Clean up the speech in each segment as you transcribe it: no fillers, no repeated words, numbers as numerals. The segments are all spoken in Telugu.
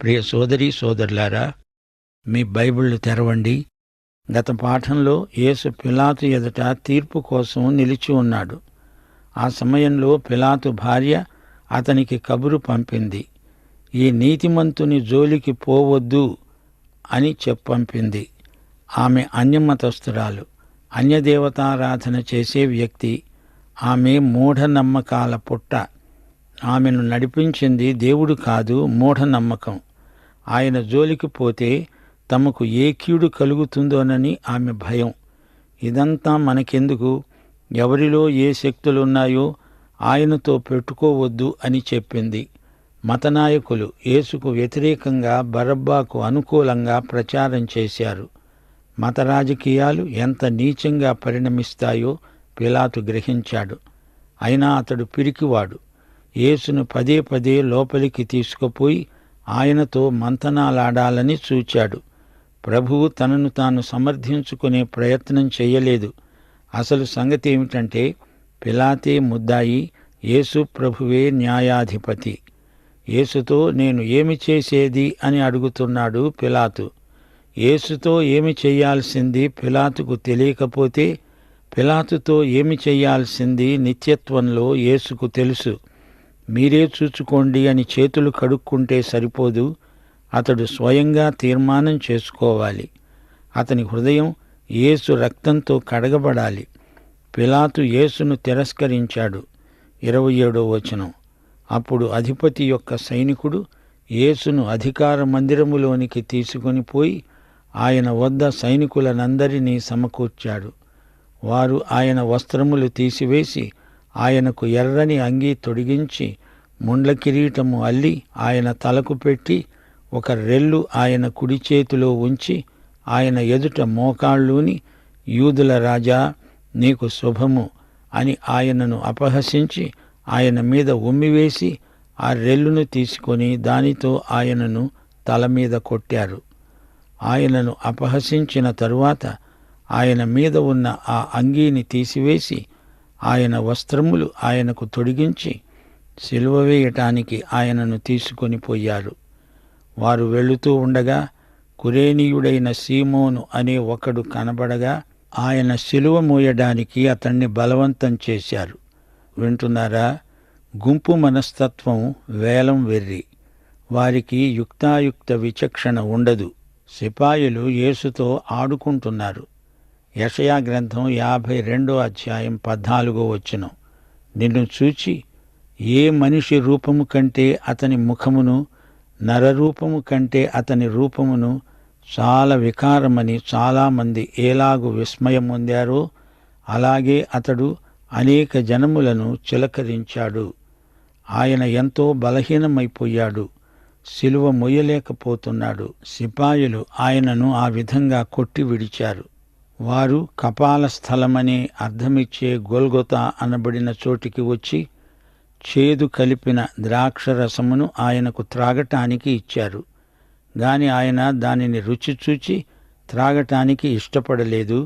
ప్రియ సోదరీ సోదరులారా, మీ బైబిళ్ళు తెరవండి. గత పాఠంలో యేసు పిలాతు ఎదుట తీర్పు కోసం నిలిచి ఉన్నాడు. ఆ సమయంలో పిలాతు భార్య అతనికి కబురు పంపింది. ఈ నీతిమంతుని జోలికి పోవద్దు అని చెప్పంపింది. ఆమె అన్యమతస్థురాలు, అన్యదేవతారాధన చేసే వ్యక్తి. ఆమె మూఢనమ్మకాల పుట్ట. ఆమెను నడిపించింది దేవుడు కాదు, మూఢనమ్మకం. ఆయన జోలికి పోతే తమకు ఏ కీడు కలుగుతుందోనని ఆమె భయం. ఇదంతా మనకెందుకు? ఎవరిలో ఏ శక్తులున్నాయో ఆయనతో పెట్టుకోవద్దు అని చెప్పింది. మతనాయకులు యేసుకు వ్యతిరేకంగా బరబ్బాకు అనుకూలంగా ప్రచారం చేశారు. మత రాజకీయాలు ఎంత నీచంగా పరిణమిస్తాయో పిలాతు గ్రహించాడు. అయినా అతడు పిరికివాడు. యేసును పదే పదే లోపలికి తీసుకుపోయి ఆయనతో మంతనాలాడాలని చూచాడు. ప్రభువు తనను తాను సమర్థించుకునే ప్రయత్నం చెయ్యలేదు. అసలు సంగతి ఏమిటంటే, పిలాతే ముద్దాయి, యేసు ప్రభువే న్యాయాధిపతి. యేసుతో నేను ఏమి చేసేది అని అడుగుతున్నాడు పిలాతు. యేసుతో ఏమి చెయ్యాల్సింది పిలాతుకు తెలియకపోతే, పిలాతుతో ఏమి చెయ్యాల్సింది నిత్యత్వంలో యేసుకు తెలుసు. మీరే చూచుకోండి అని చేతులు కడుక్కుంటే సరిపోదు. అతడు స్వయంగా తీర్మానం చేసుకోవాలి. అతని హృదయం యేసు రక్తంతో కడగబడాలి. పిలాతు యేసును తిరస్కరించాడు. 27వ వచనం. అప్పుడు అధిపతి యొక్క సైనికుడు యేసును అధికార మందిరములోనికి తీసుకొని పోయి ఆయన వద్ద సైనికులనందరినీ సమకూర్చాడు. వారు ఆయన వస్త్రములు తీసివేసి ఆయనకు ఎర్రని అంగీ తొడిగించి ముండ్ల కిరీటము అల్లి ఆయన తలకు పెట్టి ఒక రెల్లు ఆయన కుడి చేతిలో ఉంచి ఆయన ఎదుట మోకాళ్ళూని, యూదుల రాజా నీకు శుభము అని ఆయనను అపహసించి ఆయన మీద ఉమ్మివేసి ఆ రెల్లును తీసుకొని దానితో ఆయనను తల మీద కొట్టారు. ఆయనను అపహసించిన తరువాత ఆయన మీద ఉన్న ఆ అంగీని తీసివేసి ఆయన వస్త్రములు ఆయనకు తొడిగించి సిలువ వేయటానికి ఆయనను తీసుకొని పోయారు. వారు వెళుతూ ఉండగా కురేనీయుడైన సీమోను అనే ఒకడు కనబడగా ఆయన సిలువ మోయడానికి అతన్ని బలవంతం చేశారు. వింటున్నారా? గుంపు మనస్తత్వం వేలం వెర్రి. వారికి యుక్తాయుక్త విచక్షణ ఉండదు. సిపాయిలు యేసుతో ఆడుకుంటున్నారు. యెషయా గ్రంథం 52వ అధ్యాయం 14వ వచనం. నిన్ను చూచి ఏ మనిషి రూపము కంటే అతని ముఖమును, నరరూపము కంటే అతని రూపమును చాలా వికారమని చాలామంది ఏలాగు విస్మయం పొందారో అలాగే అతడు అనేక జనములను చిలకరించాడు. ఆయన ఎంతో బలహీనమైపోయాడు. సిలువ మొయ్యలేకపోతున్నాడు. సిపాయిలు ఆయనను ఆ విధంగా కొట్టి విడిచారు. వారు కపాల స్థలమనే అర్థమిచ్చే గొల్గొతా అనబడిన చోటికి వచ్చి చేదు కలిపిన ద్రాక్షరసమును ఆయనకు త్రాగటానికి ఇచ్చారు. గాని ఆయన దానిని రుచి చూచి త్రాగటానికి ఇష్టపడలేదు.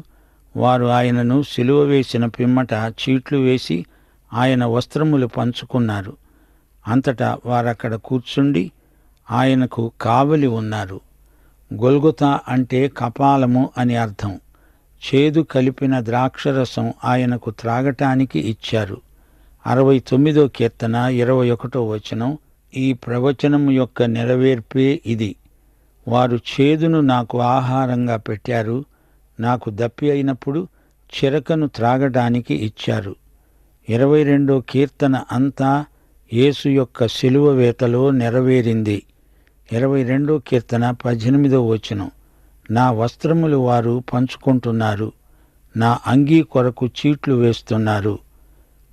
వారు ఆయనను సిలువ వేసిన పిమ్మట చీట్లు వేసి ఆయన వస్త్రములు పంచుకున్నారు. అంతటా వారక్కడ కూర్చుండి ఆయనకు కావలి ఉన్నారు. గొల్గొతా అంటే కపాలము అని అర్థం. చేదు కలిపిన ద్రాక్షరసం ఆయనకు త్రాగటానికి ఇచ్చారు. 69వ కీర్తన 21వ వచనం. ఈ ప్రవచనం యొక్క నెరవేర్పే ఇది. వారు చేదును నాకు ఆహారంగా పెట్టారు, నాకు దప్పి అయినప్పుడు చిరకను త్రాగటానికి ఇచ్చారు. 22వ కీర్తన అంతా యేసు యొక్క సిలువ వేతలో నెరవేరింది. 22వ కీర్తన 18వ వచనం. నా వస్త్రములు వారు పంచుకుంటున్నారు, నా అంగీ కొరకు చీట్లు వేస్తున్నారు.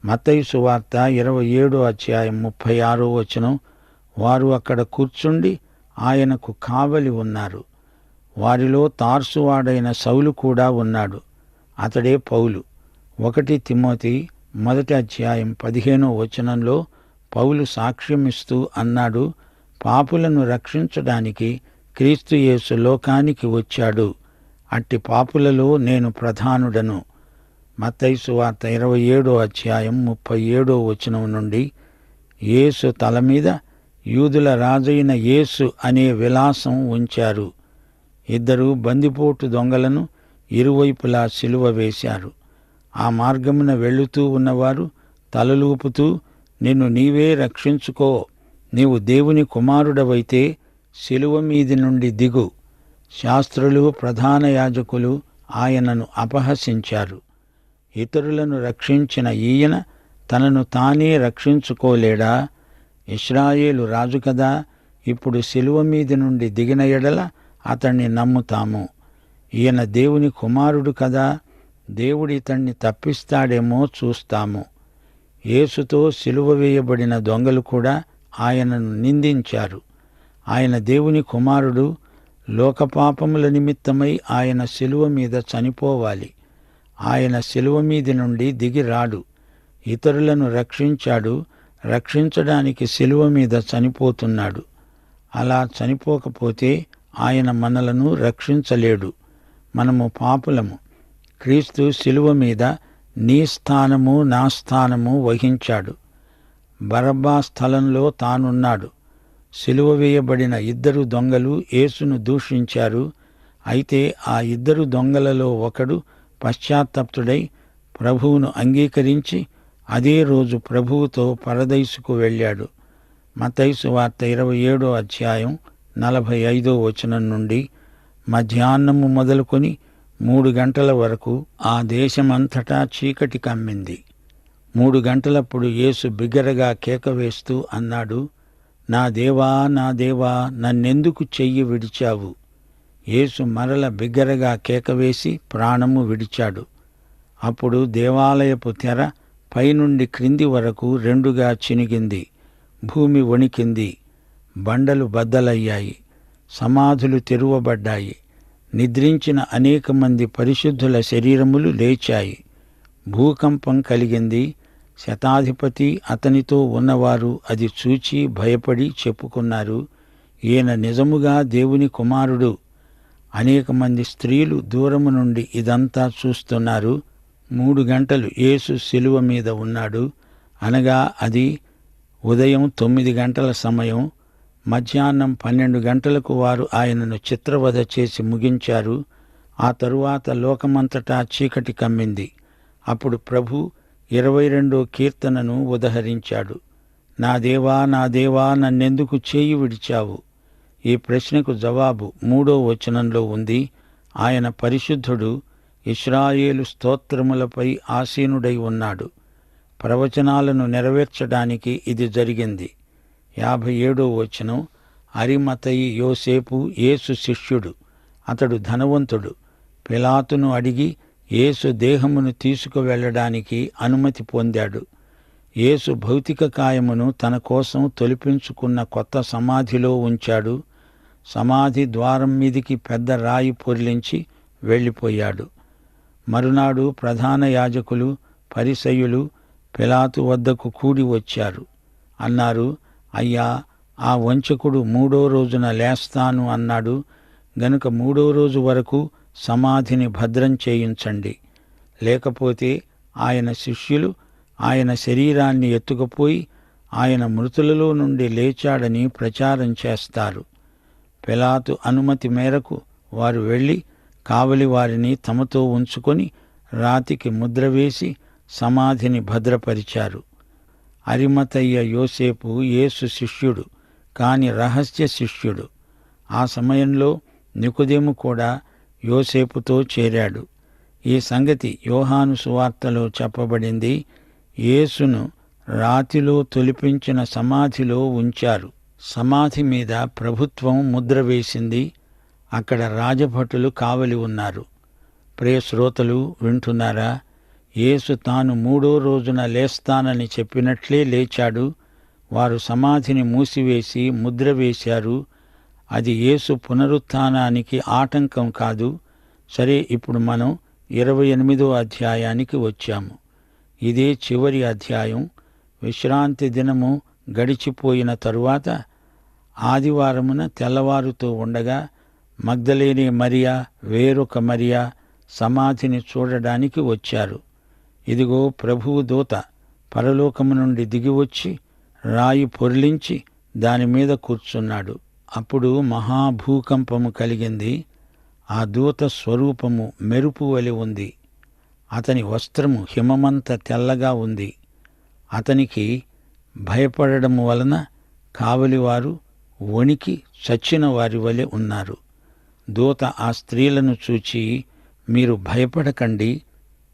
మత్తయి సువార్త 27వ అధ్యాయం 36వ వచనం. వారు అక్కడ కూర్చుండి ఆయనకు కావలి ఉన్నారు. వారిలో తార్సువాడైన సౌలు కూడా ఉన్నాడు. అతడే పౌలు. 1 తిమోతి 1వ అధ్యాయం 15వ వచనంలో పౌలు సాక్ష్యమిస్తూ అన్నాడు, పాపులను రక్షించడానికి క్రీస్తు యేసు లోకానికి వచ్చాడు. అట్టి పాపులలో నేను ప్రధానుడను. మత్తయి సువార్త 27వ అధ్యాయం 37వ వచనం నుండి యేసు తల మీద యూదుల రాజైన యేసు అనే విలాసం ఉంచారు. 2 బందిపోటు దొంగలను ఇరువైపులా సిలువ వేశారు. ఆ మార్గమున వెళుతూ ఉన్నవారు తలలూపుతూ, నిన్ను నీవే రక్షించుకో, నీవు దేవుని కుమారుడవైతే సిలువ మీది నుండి దిగు. శాస్త్రులు, ప్రధాన యాజకులు ఆయనను అపహసించారు. ఇతరులను రక్షించిన ఈయన తనను తానే రక్షించుకోలేడా? ఇశ్రాయేలు రాజు కదా, ఇప్పుడు సిలువ మీది నుండి దిగిన ఎడల అతణ్ణి నమ్ముతాము. ఈయన దేవుని కుమారుడు కదా, దేవుడితణ్ణి తప్పిస్తాడేమో చూస్తాము. యేసుతో సిలువ వేయబడిన దొంగలు కూడా ఆయనను నిందించారు. ఆయన దేవుని కుమారుడు, లోకపాపముల నిమిత్తమై ఆయన సిలువ మీద చనిపోవాలి. ఆయన సిలువ మీది నుండి దిగి రాడు. ఇతరులను రక్షించాడు, రక్షించడానికి సిలువ మీద చనిపోతున్నాడు. అలా చనిపోకపోతే ఆయన మనలను రక్షించలేడు. మనము పాపులము. క్రీస్తు సిలువ మీద నీ స్థానము నా స్థానము వహించాడు. బరబ్బా స్థలంలో తానున్నాడు. సిలువ వేయబడిన 2 దొంగలు యేసును దూషించారు. అయితే ఆ 2 దొంగలలో ఒకడు పశ్చాత్తప్తుడై ప్రభువును అంగీకరించి అదే రోజు ప్రభువుతో పరదైసుకు వెళ్ళాడు. మత్తయి సువార్త 27వ అధ్యాయం 45వ వచనం నుండి. మధ్యాహ్నము మొదలుకొని 3 గంటల వరకు ఆ దేశమంతటా చీకటి కమ్మింది. 3 గంటలప్పుడు యేసు బిగ్గరగా కేక వేస్తూ అన్నాడు, నా దేవా, నా దేవా, నన్నెందుకు చెయ్యి విడిచావు? యేసు మరల బిగ్గరగా కేకవేసి ప్రాణము విడిచాడు. అప్పుడు దేవాలయపు తెర పైనుండి క్రింది వరకు 2గా చినిగింది. భూమి వణికింది. బండలు బద్దలయ్యాయి. సమాధులు తెరువబడ్డాయి. నిద్రించిన అనేక మంది పరిశుద్ధుల శరీరములు లేచాయి. భూకంపం కలిగింది. శతాధిపతి, అతనితో ఉన్నవారు అది చూచి భయపడి చెప్పుకున్నారు, ఈయన నిజముగా దేవుని కుమారుడు. అనేక మంది స్త్రీలు దూరము నుండి ఇదంతా చూస్తున్నారు. 3 గంటలు యేసు శిలువ మీద ఉన్నాడు. అనగా అది ఉదయం 9 గంటల సమయం. మధ్యాహ్నం 12 గంటలకు వారు ఆయనను చిత్రవధ చేసి ముగించారు. ఆ తరువాత లోకమంతటా చీకటి కమ్మింది. అప్పుడు ప్రభు 22వ కీర్తనను ఉదహరించాడు. నా దేవా, నా దేవా, నన్నెందుకు చేయి విడిచావు? ఈ ప్రశ్నకు జవాబు 3వ వచనంలో ఉంది. ఆయన పరిశుద్ధుడు, ఇశ్రాయేలు స్తోత్రములపై ఆసీనుడై ఉన్నాడు. ప్రవచనాలను నెరవేర్చడానికి ఇది జరిగింది. 57వ వచనం. అరిమతయి యోసేపు యేసు శిష్యుడు. అతడు ధనవంతుడు. పిలాతును అడిగి యేసు దేహమును తీసుకువెళ్లడానికి అనుమతి పొందాడు. యేసు భౌతిక కాయమును తన కోసం తొలిపించుకున్న కొత్త సమాధిలో ఉంచాడు. సమాధి ద్వారం మీదికి పెద్ద రాయి పొర్లించి వెళ్ళిపోయాడు. మరునాడు ప్రధాన యాజకులు, పరిసయ్యులు పిలాతు వద్దకు కూడి వచ్చారు. అన్నారు, అయ్యా, ఆ వంచకుడు 3వ రోజున లేస్తాను అన్నాడు గనుక 3వ రోజు వరకు సమాధిని భద్రం చేయించండి. లేకపోతే ఆయన శిష్యులు ఆయన శరీరాన్ని ఎత్తుకుపోయి ఆయన మృతులలో నుండి లేచాడని ప్రచారం చేస్తారు. పిలాతు అనుమతి మేరకు వారు వెళ్ళి కావలి వారిని తమతో ఉంచుకొని రాతికి ముద్ర వేసి సమాధిని భద్రపరిచారు. అరిమతయ్య యోసేపు యేసు శిష్యుడు, కాని రహస్య శిష్యుడు. ఆ సమయంలో నికోదేము కూడా యోసేపుతో చేరాడు. ఈ సంగతి యోహాను సువార్తలో చెప్పబడింది. యేసును రాతిలో తొలిపించిన సమాధిలో ఉంచారు. సమాధి మీద ప్రభుత్వం ముద్ర వేసింది. అక్కడ రాజభటులు కావలి ఉన్నారు. ప్రియ శ్రోతలు వింటున్నారా? యేసు తాను 3వ రోజున లేస్తానని చెప్పినట్లే లేచాడు. వారు సమాధిని మూసివేసి ముద్ర వేశారు. అది యేసు పునరుత్థానానికి ఆటంకం కాదు. సరే, ఇప్పుడు మనం 28వ అధ్యాయానికి వచ్చాము. ఇదే చివరి అధ్యాయం. విశ్రాంతి దినము గడిచిపోయిన తరువాత ఆదివారమున తెల్లవారుతూ ఉండగా మగ్దలేనే మరియా, వేరొక మరియా సమాధిని చూడడానికి వచ్చారు. ఇదిగో ప్రభువు దూత పరలోకము నుండి దిగివచ్చి రాయి పొర్లించి దానిమీద కూర్చున్నాడు. అప్పుడు మహాభూకంపము కలిగింది. ఆ దూత స్వరూపము మెరుపు వలె ఉంది. అతని వస్త్రము హిమమంత తెల్లగా ఉంది. అతనికి భయపడడం వలన కావలివారు వణికి చచ్చిన వారి వలె ఉన్నారు. దూత ఆ స్త్రీలను చూచి, మీరు భయపడకండి,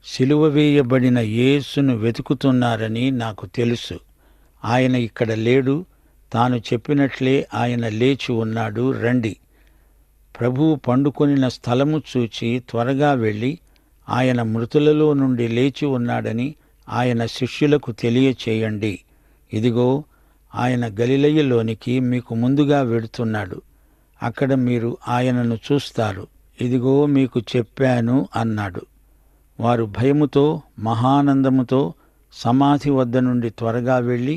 సిలువ వేయబడిన యేసును వెతుకుతున్నారని నాకు తెలుసు. ఆయన ఇక్కడ లేడు, తాను చెప్పినట్లే ఆయన లేచి ఉన్నాడు, రండి. ప్రభువు పండుకొనిన స్థలము చూచి త్వరగా వెళ్ళి ఆయన మృతులలో నుండి లేచి ఉన్నాడని ఆయన శిష్యులకు తెలియచేయండి. ఇదిగో, ఆయన గలిలయలోనికి మీకు ముందుగా వెడుతున్నాడు. అక్కడ మీరు ఆయనను చూస్తారు. ఇదిగో మీకు చెప్పాను అన్నాడు. వారు భయముతో మహానందముతో సమాధి వద్ద నుండి త్వరగా వెళ్ళి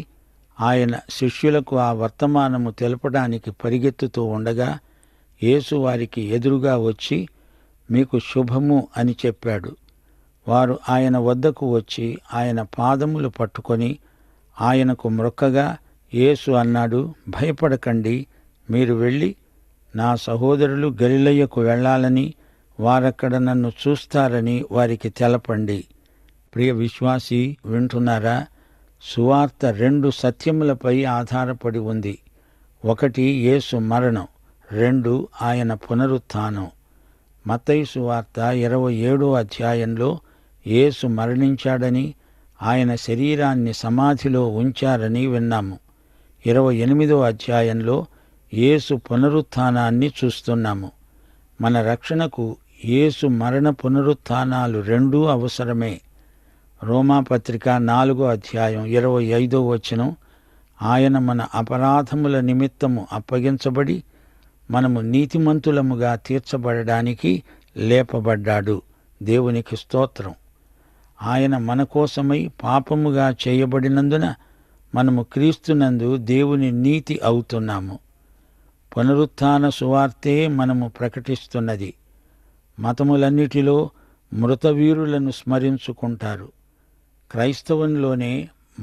ఆయన శిష్యులకు ఆ వర్తమానము తెలపడానికి పరిగెత్తుతూ ఉండగా యేసు వారికి ఎదురుగా వచ్చి, మీకు శుభము అని చెప్పాడు. వారు ఆయన వద్దకు వచ్చి ఆయన పాదములు పట్టుకొని ఆయనకు మ్రొక్కగా యేసు అన్నాడు, భయపడకండి, మీరు వెళ్ళి నా సహోదరులు గలిలయకు వెళ్ళాలని, వారక్కడ నన్ను చూస్తారని వారికి తెలపండి. ప్రియ విశ్వాసి, వింటున్నారా? సువార్త 2 సత్యములపై ఆధారపడి ఉంది. 1 యేసు మరణం, 2 ఆయన పునరుత్థానం. మత్తయి సువార్త 27వ అధ్యాయంలో యేసు మరణించాడని, ఆయన శరీరాన్ని సమాధిలో ఉంచారని విన్నాము. 28వ అధ్యాయంలో యేసు పునరుత్థానాన్ని చూస్తున్నాము. మన రక్షణకు యేసు మరణ పునరుత్థానాలు 2 అవసరమే. రోమాపత్రిక 4వ అధ్యాయం 25వ వచనం, ఆయన మన అపరాధముల నిమిత్తము అప్పగించబడి మనము నీతిమంతులముగా తీర్చబడడానికి లేపబడ్డాడు. దేవునికి స్తోత్రం. ఆయన మన కోసమై పాపముగా చేయబడినందున మనము క్రీస్తునందు దేవుని నీతి అవుతున్నాము. పునరుత్థాన సువార్తే మనము ప్రకటిస్తున్నది. మతములన్నిటిలో మృతవీరులను స్మరించుకుంటారు. క్రైస్తవంలోనే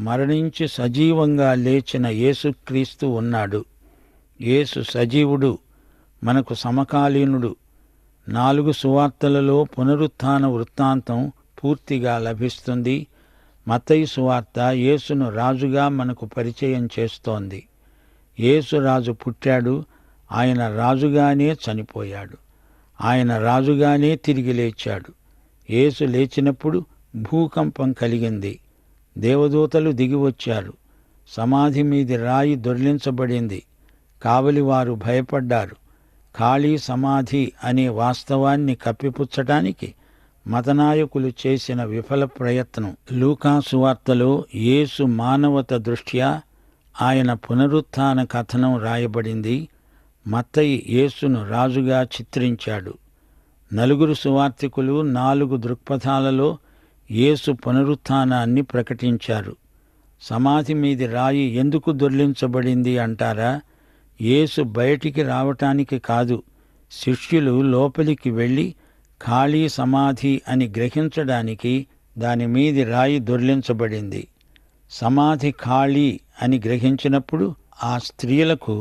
మరణించి సజీవంగా లేచిన యేసుక్రీస్తు ఉన్నాడు. యేసు సజీవుడు, మనకు సమకాలీనుడు. 4 సువార్తలలో పునరుత్థాన వృత్తాంతం పూర్తిగా లభిస్తుంది. మత్తయి సువార్త యేసును రాజుగా మనకు పరిచయం చేస్తోంది. యేసు రాజు పుట్టాడు, ఆయన రాజుగానే చనిపోయాడు, ఆయన రాజుగానే తిరిగి లేచాడు. యేసు లేచినప్పుడు భూకంపం కలిగింది. దేవదూతలు దిగివచ్చారు. సమాధి మీది రాయి దొర్లించబడింది. కావలివారు భయపడ్డారు. ఖాళీ సమాధి అనే వాస్తవాన్ని కప్పిపుచ్చటానికి మతనాయకులు చేసిన విఫల ప్రయత్నం. లూకా సువార్తలో యేసు మానవత దృష్ట్యా ఆయన పునరుత్థాన కథనం రాయబడింది. మత్తయి యేసును రాజుగా చిత్రించాడు. 4 సువార్తికులు 4 దృక్పథాలలో యేసు పునరుత్థానాన్ని ప్రకటించారు. సమాధి మీది రాయి ఎందుకు దొర్లించబడింది అంటారా? యేసు బయటికి రావటానికి కాదు, శిష్యులు లోపలికి వెళ్ళి ఖాళీ సమాధి అని గ్రహించడానికి దానిమీది రాయి దొర్లించబడింది. సమాధి ఖాళీ అని గ్రహించినప్పుడు ఆ స్త్రీలకు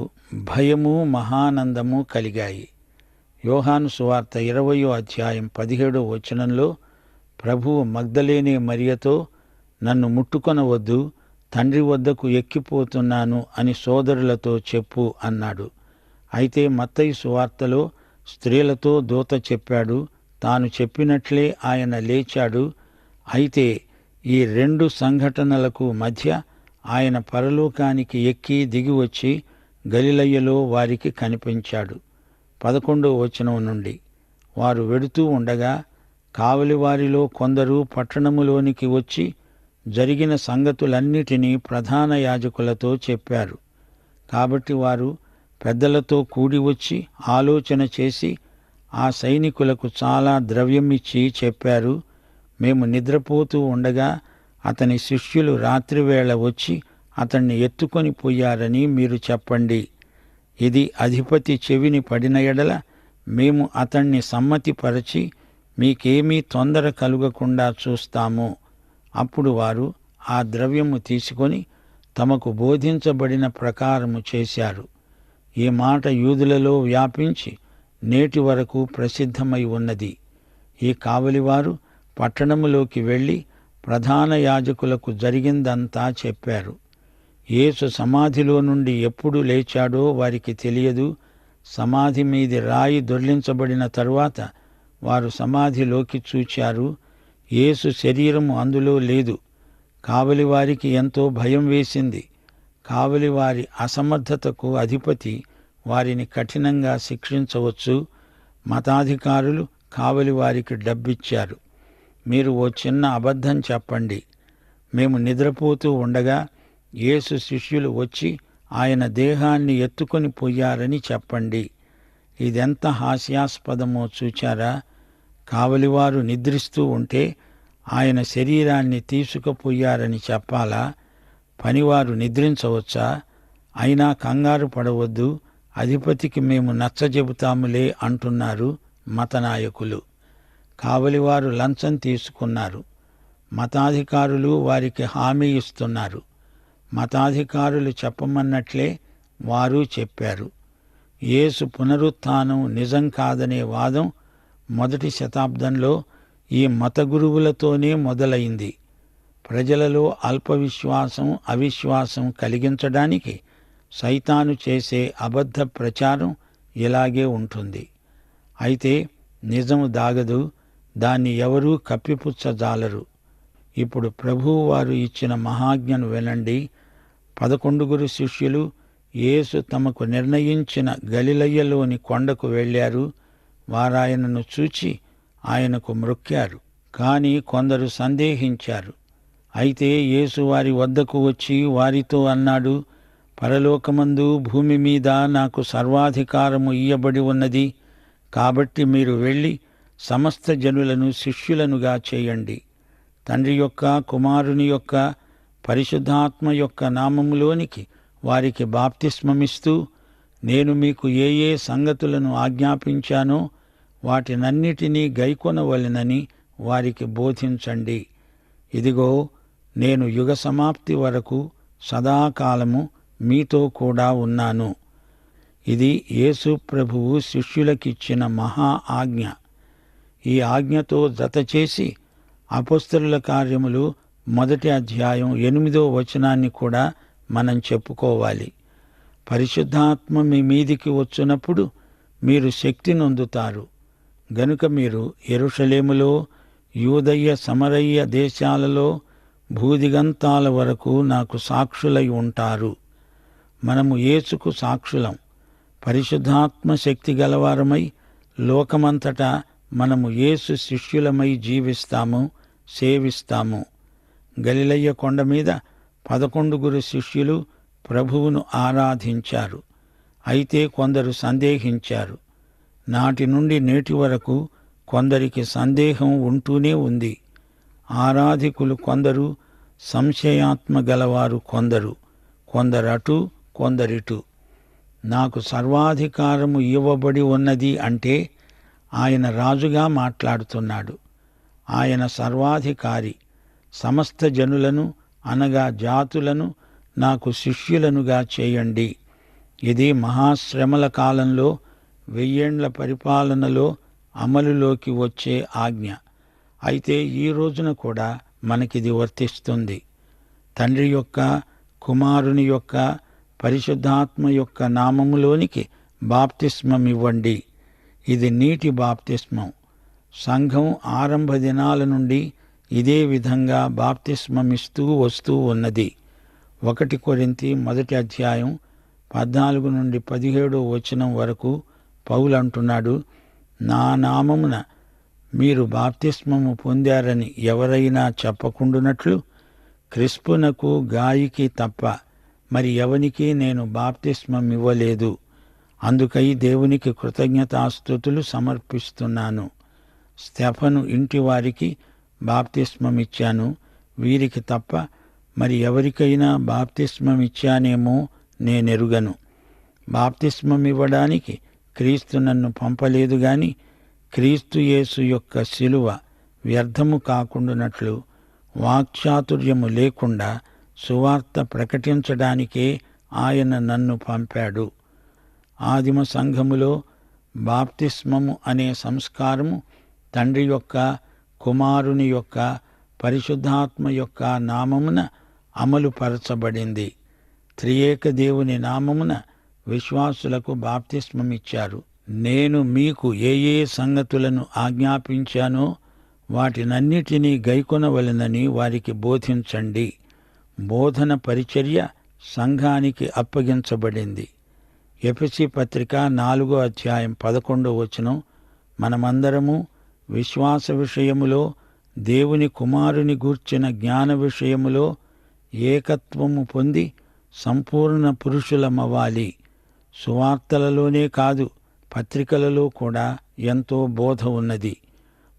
భయము మహానందము కలిగాయి. యోహాను సువార్త 20వ అధ్యాయం 17వ వచనంలో ప్రభువు మగ్దలేనే మరియతో, నన్ను ముట్టుకొనవద్దు, తండ్రి వద్దకు ఎక్కిపోతున్నాను అని సోదరులతో చెప్పు అన్నాడు. అయితే మత్తయి సువార్తలో స్త్రీలతో దూత చెప్పాడు, తాను చెప్పినట్లే ఆయన లేచాడు. అయితే ఈ 2 సంఘటనలకు మధ్య ఆయన పరలోకానికి ఎక్కి దిగివచ్చి గలిలయలో వారికి కనిపించాడు. 11వ వచనం నుండి, వారు వెడుతూ ఉండగా కావలివారిలో కొందరు పట్టణములోనికి వచ్చి జరిగిన సంగతులన్నిటినీ ప్రధాన యాజకులతో చెప్పారు. కాబట్టి వారు పెద్దలతో కూడి వచ్చి ఆలోచన చేసి ఆ సైనికులకు చాలా ద్రవ్యమిచ్చి చెప్పారు, మేము నిద్రపోతూ ఉండగా అతని శిష్యులు రాత్రివేళ వచ్చి అతన్ని ఎత్తుకొని పోయారని మీరు చెప్పండి. ఇది అధిపతి చెవిని పడిన ఎడల మేము అతణ్ణి సమ్మతిపరచి మీకేమీ తొందర కలుగకుండా చూస్తాము. అప్పుడు వారు ఆ ద్రవ్యము తీసుకొని తమకు బోధించబడిన ప్రకారము చేశారు. ఈ మాట యూదులలో వ్యాపించి నేటి వరకు ప్రసిద్ధమై ఉన్నది. ఈ కావలివారు పట్టణములోకి వెళ్లి ప్రధాన యాజకులకు జరిగిందంతా చెప్పారు. యేసు సమాధిలో నుండి ఎప్పుడు లేచాడో వారికి తెలియదు. సమాధి మీది రాయి దొర్లించబడిన తరువాత వారు సమాధిలోకి చూచారు. యేసు శరీరము అందులో లేదు. కావలివారికి ఎంతో భయం వేసింది. కావలివారి అసమర్థతకు అధిపతి వారిని కఠినంగా శిక్షించవచ్చు. మతాధికారులు కావలివారికి డబ్బిచ్చారు. మీరు ఓ చిన్న అబద్ధం చెప్పండి. మేము నిద్రపోతూ ఉండగా యేసు శిష్యులు వచ్చి ఆయన దేహాన్ని ఎత్తుకొని పోయారని చెప్పండి. ఇదెంత హాస్యాస్పదమో చూచారా? కావలివారు నిద్రిస్తూ ఉంటే ఆయన శరీరాన్ని తీసుకుపోయారని చెప్పాలా? పనివారు నిద్రించవచ్చా? అయినా కంగారు పడవద్దు, అధిపతికి మేము నచ్చజెబుతాములే అంటున్నారు మతనాయకులు. కావలివారు లంచం తీసుకున్నారు. మతాధికారులు వారికి హామీ ఇస్తున్నారు. మతాధికారులు చెప్పమన్నట్లే వారు చెప్పారు. యేసు పునరుత్థానం నిజం కాదనే వాదం మొదటి శతాబ్దంలో ఈ మత గురువులతోనే మొదలైంది. ప్రజలలో అల్పవిశ్వాసం, అవిశ్వాసం కలిగించడానికి సైతాను చేసే అబద్ధ ప్రచారం ఇలాగే ఉంటుంది. అయితే నిజము దాగదు, దాన్ని ఎవరూ కప్పిపుచ్చజాలరు. ఇప్పుడు ప్రభువు వారు ఇచ్చిన మహాజ్ఞను వినండి. 11 శిష్యులు యేసు తమకు నిర్ణయించిన గలిలయలోని కొండకు వెళ్ళారు. వారాయనను చూచి ఆయనకు మ్రొక్కారు. కాని కొందరు సందేహించారు. అయితే యేసు వారి వద్దకు వచ్చి వారితో అన్నాడు, పరలోకమందు భూమి మీద నాకు సర్వాధికారము ఇయ్యబడి ఉన్నది. కాబట్టి మీరు వెళ్ళి సమస్త జనులను శిష్యులనుగా చేయండి. తండ్రి యొక్క, కుమారుని యొక్క, పరిశుద్ధాత్మ యొక్క నామములోనికి వారికి బాప్తిస్మమిస్తూ నేను మీకు ఏ ఏ సంగతులను ఆజ్ఞాపించానో వాటినన్నిటినీ గైకొనవలెనని వారికి బోధించండి. ఇదిగో, నేను యుగ సమాప్తి వరకు సదాకాలము మీతో కూడా ఉన్నాను. ఇది యేసు ప్రభువు శిష్యులకిచ్చిన మహా ఆజ్ఞ. ఈ ఆజ్ఞతో జతచేసి అపొస్తలుల కార్యములు 1వ అధ్యాయం 8వ వచనాన్ని కూడా మనం చెప్పుకోవాలి. పరిశుద్ధాత్మ మీ మీదికి వచ్చునప్పుడు మీరు శక్తి నొందుతారు. గనుక మీరు యెరూషలేములో, యూదయ సమరయ దేశాలలో భూదిగంతాల వరకు నాకు సాక్షులై ఉంటారు. మనము యేసుకు సాక్షులం. పరిశుద్ధాత్మ శక్తి గలవారమై లోకమంతటా మనము యేసు శిష్యులమై జీవిస్తాము, సేవిస్తాము. గలిలయ కొండ మీద 11 శిష్యులు ప్రభువును ఆరాధించారు. అయితే కొందరు సందేహించారు. నాటి నుండి నేటి వరకు కొందరికి సందేహం ఉంటూనే ఉంది. ఆరాధికులు కొందరు, సంశయాత్మ గలవారు కొందరు, కొందరటు కొందరిటు. నాకు సర్వాధికారము ఇవ్వబడి ఉన్నది అంటే ఆయన రాజుగా మాట్లాడుతున్నాడు. ఆయన సర్వాధికారి. సమస్త జనులను అనగా జాతులను నాకు శిష్యులనుగా చేయండి. ఇది మహాశ్రమల కాలంలో 1000 ఏండ్ల పరిపాలనలో అమలులోకి వచ్చే ఆజ్ఞ. అయితే ఈ రోజున కూడా మనకిది వర్తిస్తుంది. తండ్రి యొక్క, కుమారుని యొక్క, పరిశుద్ధాత్మ యొక్క నామములోనికి బాప్తిస్మమివ్వండి. ఇది నీటి బాప్తిస్మం. సంఘం ఆరంభ దినాల నుండి ఇదే విధంగా బాప్తిస్మమిస్తూ వస్తూ ఉన్నది. 1 కొరింథీ 1వ అధ్యాయం 14 నుండి 17వ వచనం వరకు పౌలు అంటున్నాడు, నా నామమున మీరు బాప్తిస్మము పొందారని ఎవరైనా చెప్పకుండునట్లు క్రిస్పునకు, గాయికి తప్ప మరి ఎవనికి నేను బాప్తిస్మమివ్వలేదు. అందుకై దేవునికి కృతజ్ఞతాస్తుతులు సమర్పిస్తున్నాను. స్తెఫను ఇంటి వారికి బాప్తిస్మమిచ్చాను. వీరికి తప్ప మరి ఎవరికైనా బాప్తిస్మమిచ్చానేమో నేనెరుగను. బాప్తిస్మమివ్వడానికి క్రీస్తు నన్ను పంపలేదు గాని క్రీస్తు యేసు యొక్క శిలువ వ్యర్థము కాకుండానట్లు వాక్చాతుర్యము లేకుండా సువార్త ప్రకటించడానికే ఆయన నన్ను పంపాడు. ఆదిమ సంఘములో బాప్తిస్మము అనే సంస్కారము తండ్రి యొక్క, కుమారుని యొక్క, పరిశుద్ధాత్మ యొక్క నామమున అమలుపరచబడింది. త్రియేక దేవుని నామమున విశ్వాసులకు బాప్తిస్మమిచ్చారు. నేను మీకు ఏ ఏ సంగతులను ఆజ్ఞాపించానో వాటినన్నిటినీ గైకొనవలెనని వారికి బోధించండి. బోధన పరిచర్య సంఘానికి అప్పగించబడింది. ఎఫెసీ పత్రిక 4:11 మనమందరము విశ్వాస విషయములో, దేవుని కుమారుని గూర్చిన జ్ఞాన విషయములో ఏకత్వము పొంది సంపూర్ణ పురుషులమవ్వాలి. సువార్తలలోనే కాదు, పత్రికలలో కూడా ఎంతో బోధ ఉన్నది.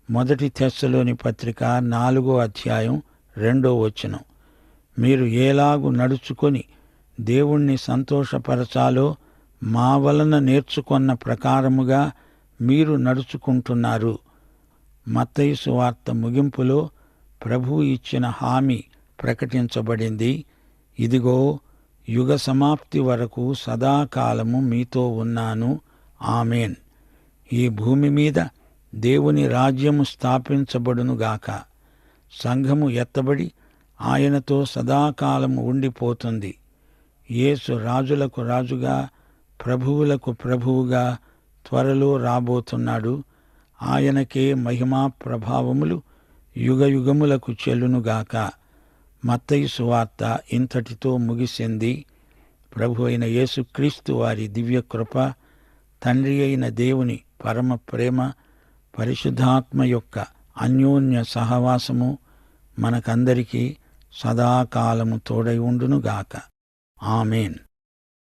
1 తెస్సలోని పత్రిక 4:2 మీరు ఏలాగు నడుచుకొని దేవుణ్ణి సంతోషపరచాలో మా వలన నేర్చుకొన్న ప్రకారముగా మీరు నడుచుకుంటున్నారు. మత్తయి సువార్త ముగింపులో ప్రభువు ఇచ్చిన హామీ ప్రకటించబడింది. ఇదిగో, యుగ సమాప్తి వరకు సదాకాలము మీతో ఉన్నాను. ఆమేన్. ఈ భూమి మీద దేవుని రాజ్యము స్థాపించబడునుగాక. సంఘము ఎత్తబడి ఆయనతో సదాకాలము ఉండిపోతుంది. యేసు రాజులకు రాజుగా, ప్రభువులకు ప్రభువుగా త్వరలో రాబోతున్నాడు. ఆయనకే మహిమా ప్రభావములు యుగయుగములకు చెల్లునుగాక. మత్తయి సువార్త ఇంతటితో ముగిసింది. ప్రభు అయిన యేసుక్రీస్తు వారి దివ్యకృప, తండ్రి అయిన దేవుని పరమ ప్రేమ, పరిశుద్ధాత్మ యొక్క అన్యోన్య సహవాసము మనకందరికీ సదాకాలము తోడై ఉండునుగాక. ఆమేన్.